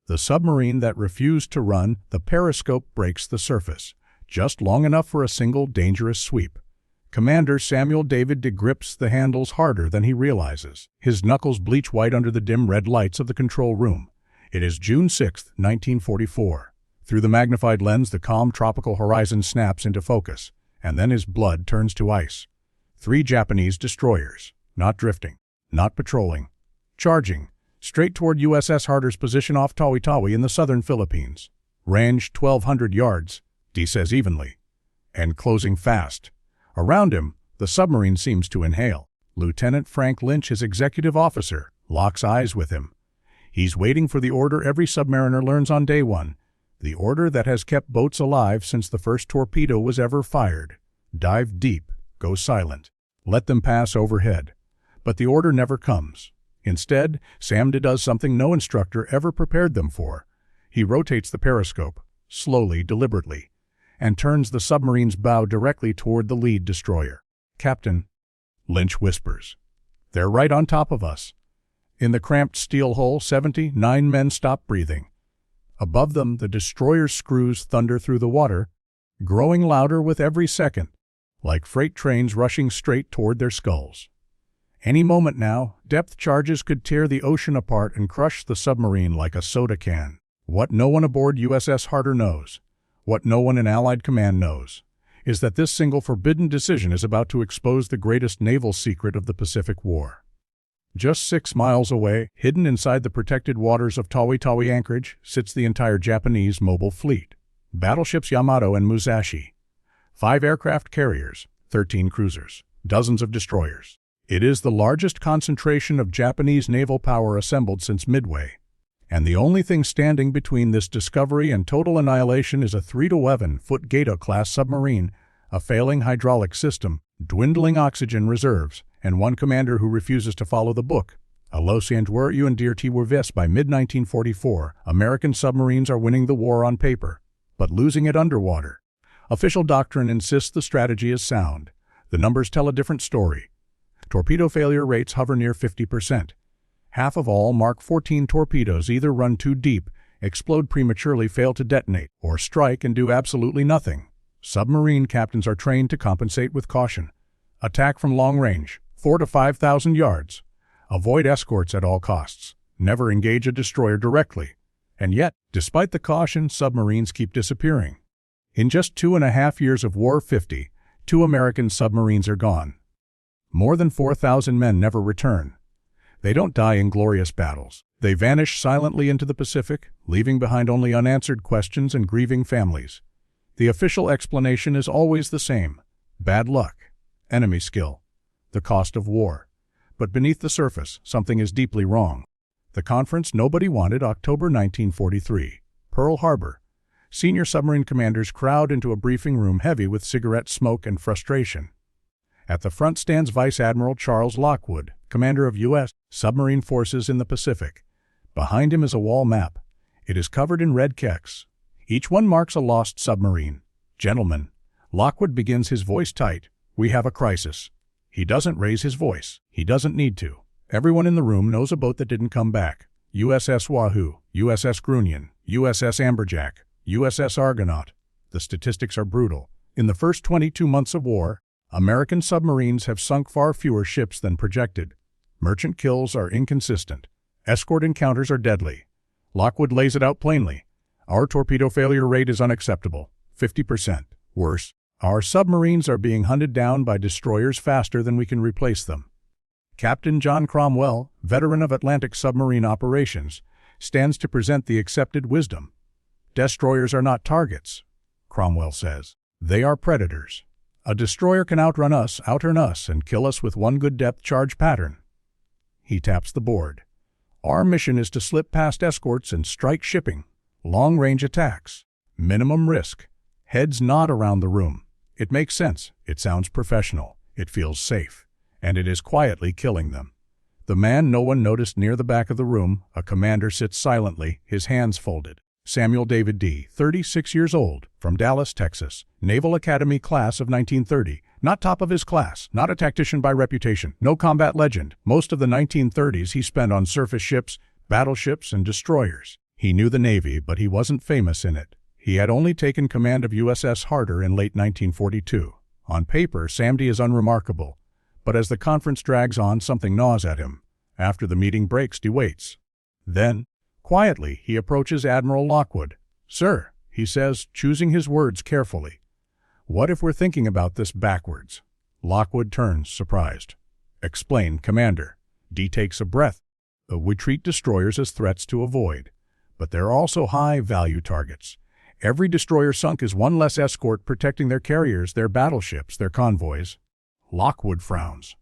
The submarine that refused to run, the periscope breaks the surface, just long enough for a single dangerous sweep. Commander Samuel David D. grips the handles harder than he realizes. His knuckles bleach white under the dim red lights of the control room. It is June 6, 1944. Through the magnified lens, the calm tropical horizon snaps into focus, and then his blood turns to ice. 3 Japanese destroyers, not drifting, not patrolling, charging, straight toward USS Harter's position off Tawi Tawi in the southern Philippines. Range 1,200 yards, D says evenly, and closing fast. Around him, the submarine seems to inhale. Lieutenant Frank Lynch, his executive officer, locks eyes with him. He's waiting for the order every submariner learns on day one, the order that has kept boats alive since the first torpedo was ever fired. Dive deep, go silent, let them pass overhead. But the order never comes. Instead, Sam does something no instructor ever prepared them for. He rotates the periscope, slowly, deliberately, and turns the submarine's bow directly toward the lead destroyer. "Captain," Lynch whispers, "they're right on top of us." In the cramped steel hull, 79 men stop breathing. Above them, the destroyer's screws thunder through the water, growing louder with every second, like freight trains rushing straight toward their skulls. Any moment now, depth charges could tear the ocean apart and crush the submarine like a soda can. What no one aboard USS Harter knows, what no one in Allied command knows, is that this single forbidden decision is about to expose the greatest naval secret of the Pacific War. Just 6 miles away, hidden inside the protected waters of Tawi Tawi anchorage, sits the entire Japanese mobile fleet. Battleships Yamato and Musashi. 5 aircraft carriers, 13 cruisers, dozens of destroyers. It is the largest concentration of Japanese naval power assembled since Midway. And the only thing standing between this discovery and total annihilation is a 3-11-foot Gato-class submarine, a failing hydraulic system, dwindling oxygen reserves, and one commander who refuses to follow the book. A Los Angeles and Dirty Werves. By mid-1944, American submarines are winning the war on paper, but losing it underwater. Official doctrine insists the strategy is sound. The numbers tell a different story. Torpedo failure rates hover near 50%. Half of all Mark 14 torpedoes either run too deep, explode prematurely, fail to detonate, or strike and do absolutely nothing. Submarine captains are trained to compensate with caution. Attack from long range, 4,000 to 5,000 yards. Avoid escorts at all costs. Never engage a destroyer directly. And yet, despite the caution, submarines keep disappearing. In just 2.5 years of war, 52 American submarines are gone. More than 4,000 men never return. They don't die in glorious battles. They vanish silently into the Pacific, leaving behind only unanswered questions and grieving families. The official explanation is always the same: bad luck, enemy skill, the cost of war. But beneath the surface, something is deeply wrong. The conference nobody wanted, October 1943, Pearl Harbor. Senior submarine commanders crowd into a briefing room heavy with cigarette smoke and frustration. At the front stands Vice Admiral Charles Lockwood, commander of U.S. submarine forces in the Pacific. Behind him is a wall map. It is covered in red checks. Each one marks a lost submarine. "Gentlemen," Lockwood begins, his voice tight, "we have a crisis." He doesn't raise his voice. He doesn't need to. Everyone in the room knows a boat that didn't come back. USS Wahoo, USS Grunion, USS Amberjack, USS Argonaut. The statistics are brutal. In the first 22 months of war, American submarines have sunk far fewer ships than projected. Merchant kills are inconsistent. Escort encounters are deadly. Lockwood lays it out plainly. Our torpedo failure rate is unacceptable. 50%. Worse, our submarines are being hunted down by destroyers faster than we can replace them. Captain John Cromwell, veteran of Atlantic submarine operations, stands to present the accepted wisdom. Destroyers are not targets, Cromwell says. They are predators. A destroyer can outrun us, outearn us, and kill us with one good depth charge pattern. He taps the board. Our mission is to slip past escorts and strike shipping. Long-range attacks. Minimum risk. Heads nod around the room. It makes sense. It sounds professional. It feels safe. And it is quietly killing them. The man no one noticed near the back of the room, a commander, sits silently, his hands folded. Samuel David D., 36 years old, from Dallas, Texas, Naval Academy class of 1930, not top of his class, not a tactician by reputation, no combat legend. Most of the 1930s he spent on surface ships, battleships, and destroyers. He knew the Navy, but he wasn't famous in it. He had only taken command of USS Harter in late 1942. On paper, Sam D is unremarkable, but as the conference drags on, something gnaws at him. After the meeting breaks, he waits. Then, quietly, he approaches Admiral Lockwood. "Sir," he says, choosing his words carefully, "what if we're thinking about this backwards?" Lockwood turns, surprised. "Explain, Commander." D takes a breath. "We treat destroyers as threats to avoid, but they're also high-value targets. Every destroyer sunk is one less escort protecting their carriers, their battleships, their convoys." Lockwood frowns.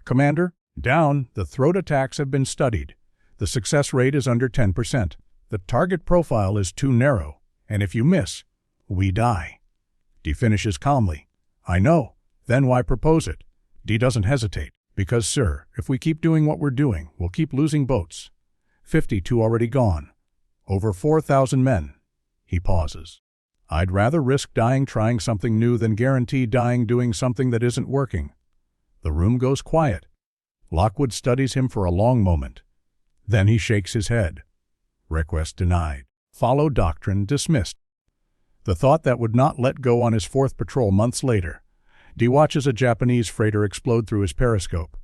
"Commander, down, the throat attacks have been studied. The success rate is under 10%. The target profile is too narrow, and if you miss, we die." D finishes calmly. "I know. Then why propose it?" D doesn't hesitate. "Because, sir, if we keep doing what we're doing, we'll keep losing boats. 52 already gone. Over 4,000 men." He pauses. "I'd rather risk dying trying something new than guarantee dying doing something that isn't working." The room goes quiet. Lockwood studies him for a long moment. Then he shakes his head. Request denied. Follow doctrine dismissed. The thought that would not let go on his fourth patrol months later. D watches a Japanese freighter explode through his periscope.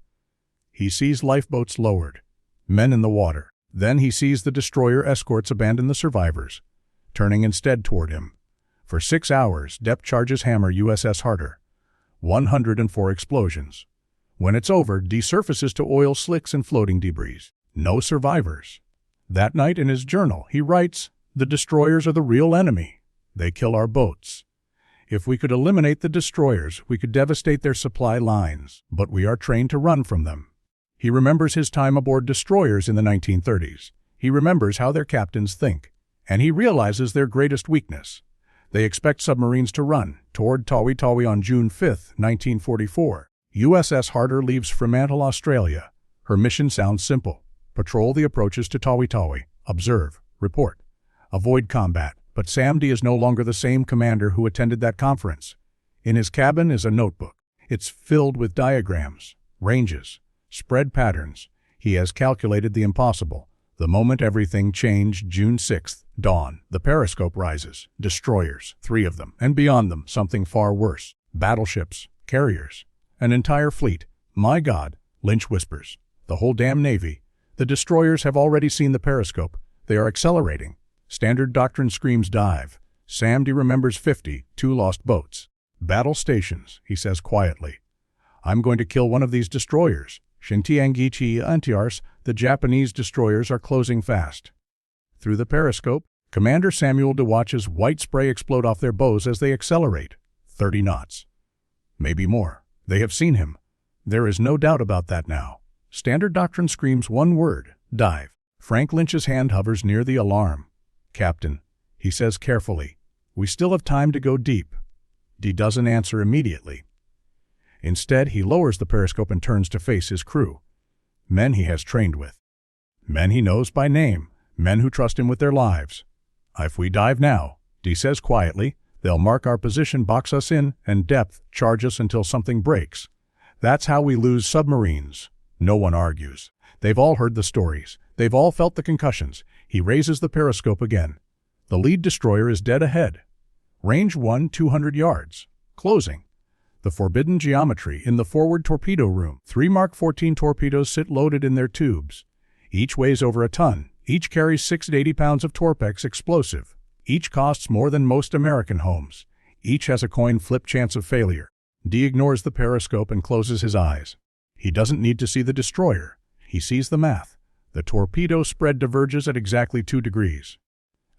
He sees lifeboats lowered, men in the water. Then he sees the destroyer escorts abandon the survivors, turning instead toward him. For 6 hours, depth charges hammer USS Harter. 104 explosions. When it's over, D surfaces to oil slicks and floating debris. No survivors. That night in his journal, he writes, "The destroyers are the real enemy. They kill our boats. If we could eliminate the destroyers, we could devastate their supply lines, but we are trained to run from them." He remembers his time aboard destroyers in the 1930s. He remembers how their captains think, and he realizes their greatest weakness. They expect submarines to run toward Tawi Tawi on June 5, 1944. USS Harter leaves Fremantle, Australia. Her mission sounds simple. Patrol the approaches to Tawi Tawi. Observe. Report. Avoid combat. But Sam D is no longer the same commander who attended that conference. In his cabin is a notebook. It's filled with diagrams, ranges, spread patterns. He has calculated the impossible. The moment everything changed, June 6th, dawn. The periscope rises. Destroyers, 3 of them, and beyond them, something far worse. Battleships, carriers, an entire fleet. "My God," Lynch whispers. "The whole damn Navy. The destroyers have already seen the periscope. They are accelerating." Standard doctrine screams dive. Sam D remembers 52 lost boats. "Battle stations," he says quietly. "I'm going to kill one of these destroyers. Shintiangichi Antiars, the Japanese destroyers are closing fast." Through the periscope, Commander Samuel D watches white spray explode off their bows as they accelerate. 30 knots. Maybe more. They have seen him. There is no doubt about that now. Standard doctrine screams one word, dive. Frank Lynch's hand hovers near the alarm. "Captain," he says carefully, "we still have time to go deep." D doesn't answer immediately. Instead, he lowers the periscope and turns to face his crew. Men he has trained with. Men he knows by name. Men who trust him with their lives. "If we dive now," D says quietly, "they'll mark our position, box us in, and depth charge us until something breaks. That's how we lose submarines." No one argues. They've all heard the stories. They've all felt the concussions. He raises the periscope again. The lead destroyer is dead ahead. Range 1, 200 yards. Closing. The forbidden geometry in the forward torpedo room. 3 Mark 14 torpedoes sit loaded in their tubes. Each weighs over a ton. Each carries 6 to 80 pounds of Torpex explosive. Each costs more than most American homes. Each has a coin flip chance of failure. D ignores the periscope and closes his eyes. He doesn't need to see the destroyer. He sees the math. The torpedo spread diverges at exactly 2 degrees.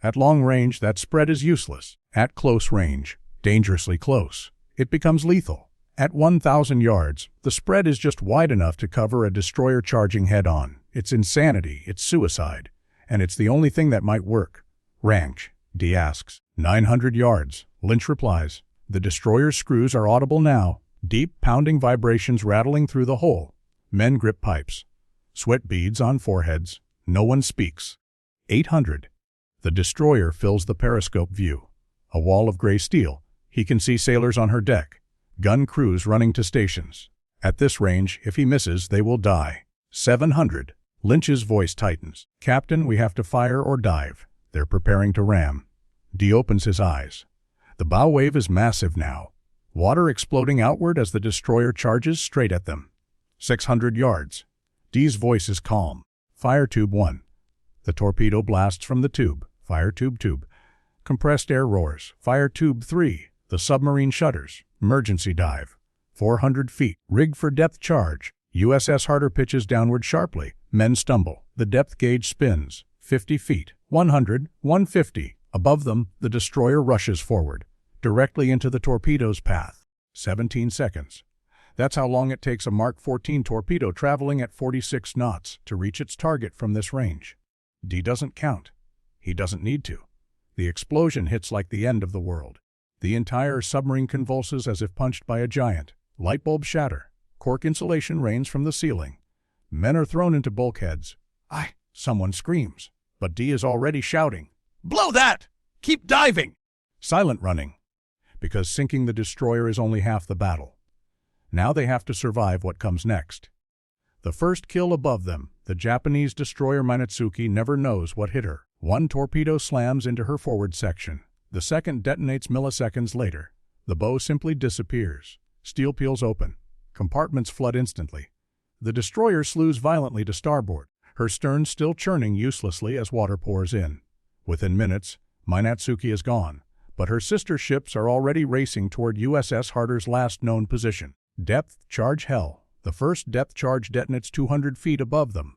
At long range, that spread is useless. At close range, dangerously close, it becomes lethal. At 1,000 yards, the spread is just wide enough to cover a destroyer charging head-on. It's insanity, it's suicide, and it's the only thing that might work. "Range?" D asks. 900 yards, Lynch replies. The destroyer's screws are audible now, deep pounding vibrations rattling through the hull. Men grip pipes. Sweat beads on foreheads. No one speaks. 800. The destroyer fills the periscope view. A wall of gray steel. He can see sailors on her deck. Gun crews running to stations. At this range, if he misses, they will die. 700. Lynch's voice tightens. "Captain, we have to fire or dive." They're preparing to ram. D opens his eyes. The bow wave is massive now, water exploding outward as the destroyer charges straight at them. 600 yards. D's voice is calm. Fire tube 1. The torpedo blasts from the tube. Fire tube 2. Compressed air roars. Fire tube 3. The submarine shutters. Emergency dive. 400 feet. Rigged for depth charge. USS Harter pitches downward sharply. Men stumble. The depth gauge spins. 50 feet. 100. 150. Above them, the destroyer rushes forward, directly into the torpedo's path. 17 seconds. That's how long it takes a Mark 14 torpedo traveling at 46 knots to reach its target from this range. D doesn't count. He doesn't need to. The explosion hits like the end of the world. The entire submarine convulses as if punched by a giant. Light bulbs shatter. Cork insulation rains from the ceiling. Men are thrown into bulkheads. Someone screams, but D is already shouting, "Blow that! Keep diving!" Silent running, because sinking the destroyer is only half the battle. Now they have to survive what comes next. The first kill above them, the Japanese destroyer Minatsuki never knows what hit her. One torpedo slams into her forward section. The second detonates milliseconds later. The bow simply disappears. Steel peels open. Compartments flood instantly. The destroyer slews violently to starboard, her stern still churning uselessly as water pours in. Within minutes, Minatsuki is gone, but her sister ships are already racing toward USS Harter's last known position. Depth charge hell. The first depth charge detonates 200 feet above them.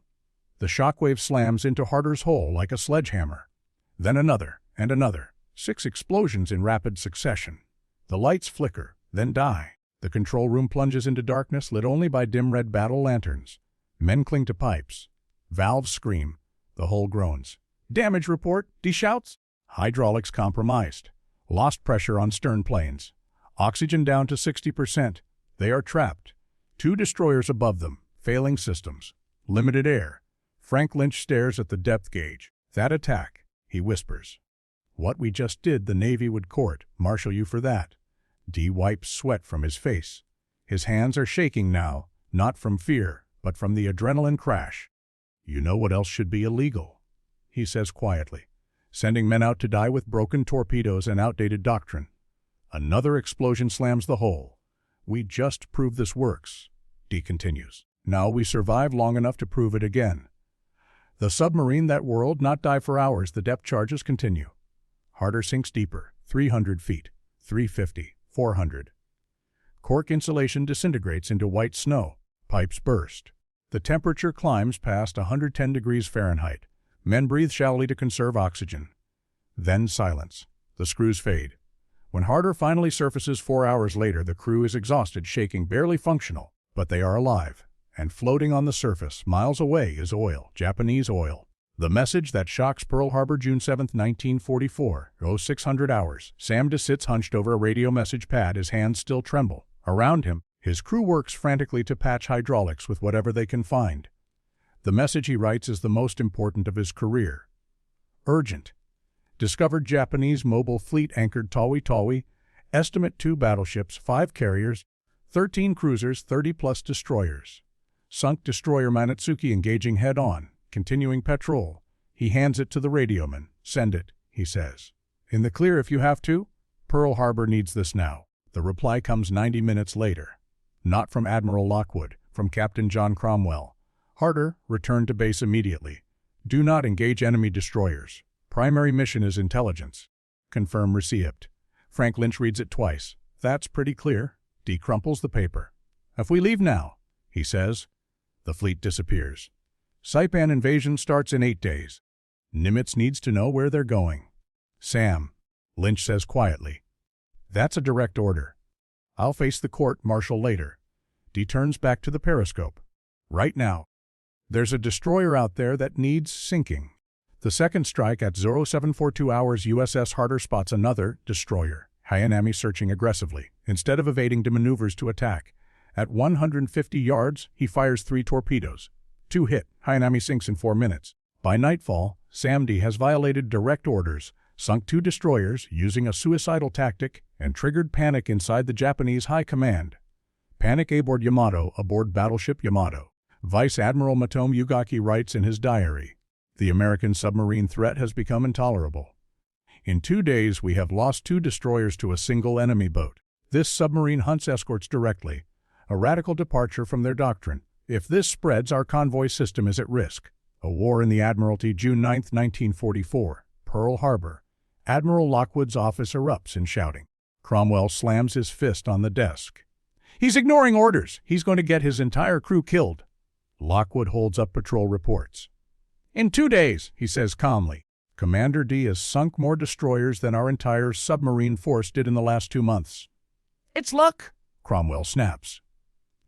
The shockwave slams into Harter's hull like a sledgehammer. Then another, and another. 6 explosions in rapid succession. The lights flicker, then die. The control room plunges into darkness lit only by dim red battle lanterns. Men cling to pipes. Valves scream. The hull groans. "Damage report," D shouts. Hydraulics compromised. Lost pressure on stern planes. Oxygen down to 60%. They are trapped. 2 destroyers above them. Failing systems. Limited air. Frank Lynch stares at the depth gauge. "That attack," he whispers. "What we just did, the Navy would court-martial you for that." D wipes sweat from his face. His hands are shaking now, not from fear, but from the adrenaline crash. "You know what else should be illegal," he says quietly. "Sending men out to die with broken torpedoes and outdated doctrine." Another explosion slams the hull. "We just proved this works," D continues. "Now we survive long enough to prove it again." The submarine that whirled not dive for hours. The depth charges continue. Harter sinks deeper, 300 feet, 350, 400. Cork insulation disintegrates into white snow. Pipes burst. The temperature climbs past 110 degrees Fahrenheit. Men breathe shallowly to conserve oxygen. Then silence. The screws fade. When Harter finally surfaces 4 hours later, the crew is exhausted, shaking, barely functional. But they are alive. And floating on the surface, miles away, is oil, Japanese oil. The message that shocks Pearl Harbor, June 7, 1944. 600 hours. Sam D sits hunched over a radio message pad, his hands still tremble. Around him, his crew works frantically to patch hydraulics with whatever they can find. The message he writes is the most important of his career. Urgent. Discovered Japanese mobile fleet anchored Tawi Tawi. Estimate 2 battleships, 5 carriers, 13 cruisers, 30-plus destroyers. Sunk destroyer Minatsuki engaging head-on, continuing patrol. He hands it to the radioman. "Send it," he says. "In the clear if you have to. Pearl Harbor needs this now." The reply comes 90 minutes later. Not from Admiral Lockwood, from Captain John Cromwell. "Harter, return to base immediately. Do not engage enemy destroyers. Primary mission is intelligence. Confirm receipt." Frank Lynch reads it twice. "That's pretty clear." D crumples the paper. "If we leave now," he says. The fleet disappears. Saipan invasion starts in 8 days. Nimitz needs to know where they're going. "Sam," Lynch says quietly. "That's a direct order. I'll face the court-martial later." D turns back to the periscope. "Right now, there's a destroyer out there that needs sinking." The second strike at 0742 hours, USS Harter spots another destroyer, Hyanami, searching aggressively. Instead of evading, D maneuvers to attack. At 150 yards, he fires 3 torpedoes. 2 hit. Hyanami sinks in 4 minutes. By nightfall, Sam D has violated direct orders, sunk 2 destroyers using a suicidal tactic, and triggered panic inside the Japanese high command. Panic aboard Yamato, aboard battleship Yamato. Vice Admiral Matome Ugaki writes in his diary, The American submarine threat has become intolerable. In 2 days, we have lost 2 destroyers to a single enemy boat. This submarine hunts escorts directly, a radical departure from their doctrine. If this spreads, our convoy system is at risk. A war in the Admiralty, June 9, 1944. Pearl Harbor. Admiral Lockwood's office erupts in shouting. Cromwell slams his fist on the desk. "He's ignoring orders. He's going to get his entire crew killed." Lockwood holds up patrol reports. "In 2 days," he says calmly. Commander D has sunk more destroyers than our entire submarine force did in the last 2 months. "It's luck," Cromwell snaps.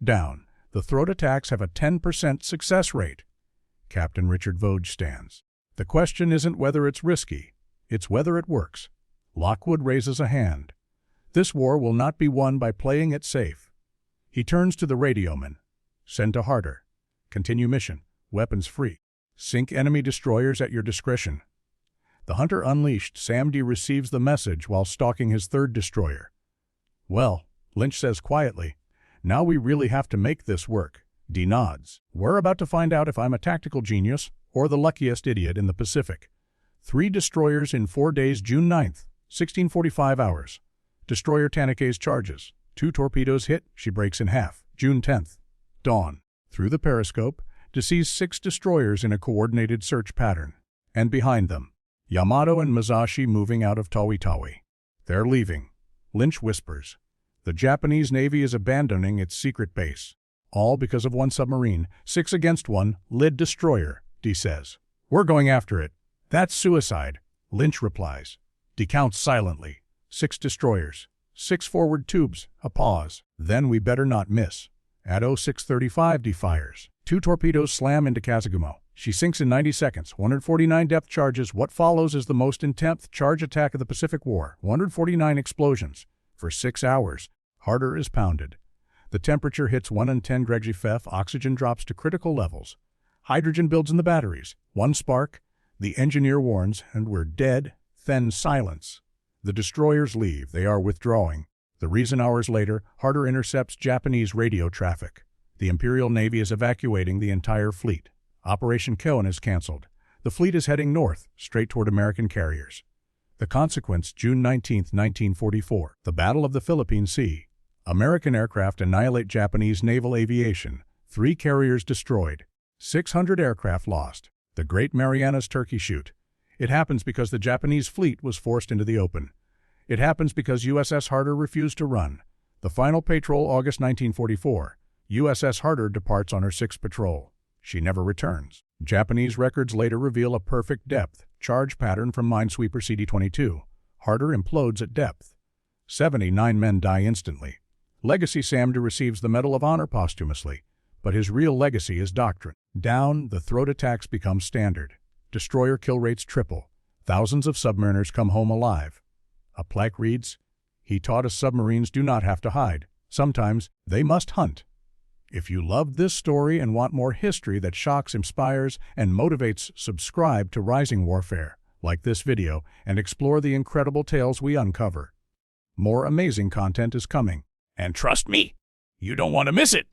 Down. The throat attacks have a 10% success rate. Captain Richard Voge stands. The question isn't whether it's risky, it's whether it works. Lockwood raises a hand. This war will not be won by playing it safe. He turns to the radioman. "Send to Harter. Continue mission. Weapons free. Sink enemy destroyers at your discretion." The Hunter unleashed, Sam D receives the message while stalking his 3rd destroyer. "Well," Lynch says quietly, "now we really have to make this work." D nods. "We're about to find out if I'm a tactical genius or the luckiest idiot in the Pacific." 3 destroyers in 4 days, June 9th, 1645 hours. Destroyer Tanike's charges. 2 torpedoes hit, she breaks in half. June 10th. Dawn. Through the periscope, sees 6 destroyers in a coordinated search pattern. And behind them, Yamato and Masashi moving out of Tawi Tawi. They're leaving. Lynch whispers. The Japanese Navy is abandoning its secret base. All because of 1 submarine, 6 against 1, lead destroyer, D says. "We're going after it." "That's suicide," Lynch replies. D counts silently. 6 destroyers. 6 forward tubes. A pause. "Then we better not miss." At 06:35, D fires. 2 torpedoes slam into Kazugumo. She sinks in 90 seconds. 149 depth charges. What follows is the most intense charge attack of the Pacific War. 149 explosions. For 6 hours, Harter is pounded. The temperature hits 110 degrees F. Oxygen drops to critical levels. Hydrogen builds in the batteries. 1 spark. The engineer warns, and we're dead. Then silence. The destroyers leave. They are withdrawing. The reason hours later, Harter intercepts Japanese radio traffic. The Imperial Navy is evacuating the entire fleet. Operation Cohen is canceled. The fleet is heading north, straight toward American carriers. The consequence, June 19, 1944. The Battle of the Philippine Sea. American aircraft annihilate Japanese naval aviation. 3 carriers destroyed. 600 aircraft lost. The Great Marianas Turkey Shoot. It happens because the Japanese fleet was forced into the open. It happens because USS Harter refused to run. The final patrol, August 1944. USS Harter departs on her 6th patrol. She never returns. Japanese records later reveal a perfect depth charge pattern from Minesweeper CD-22. Harter implodes at depth. 79 men die instantly. Legacy Samdu receives the Medal of Honor posthumously, but his real legacy is doctrine. Down, the throat attacks become standard. Destroyer kill rates triple. Thousands of submariners come home alive. A plaque reads, "He taught us submarines do not have to hide. Sometimes they must hunt." If you loved this story and want more history that shocks, inspires, and motivates, subscribe to Rising Warfare, like this video, and explore the incredible tales we uncover. More amazing content is coming. And trust me, you don't want to miss it!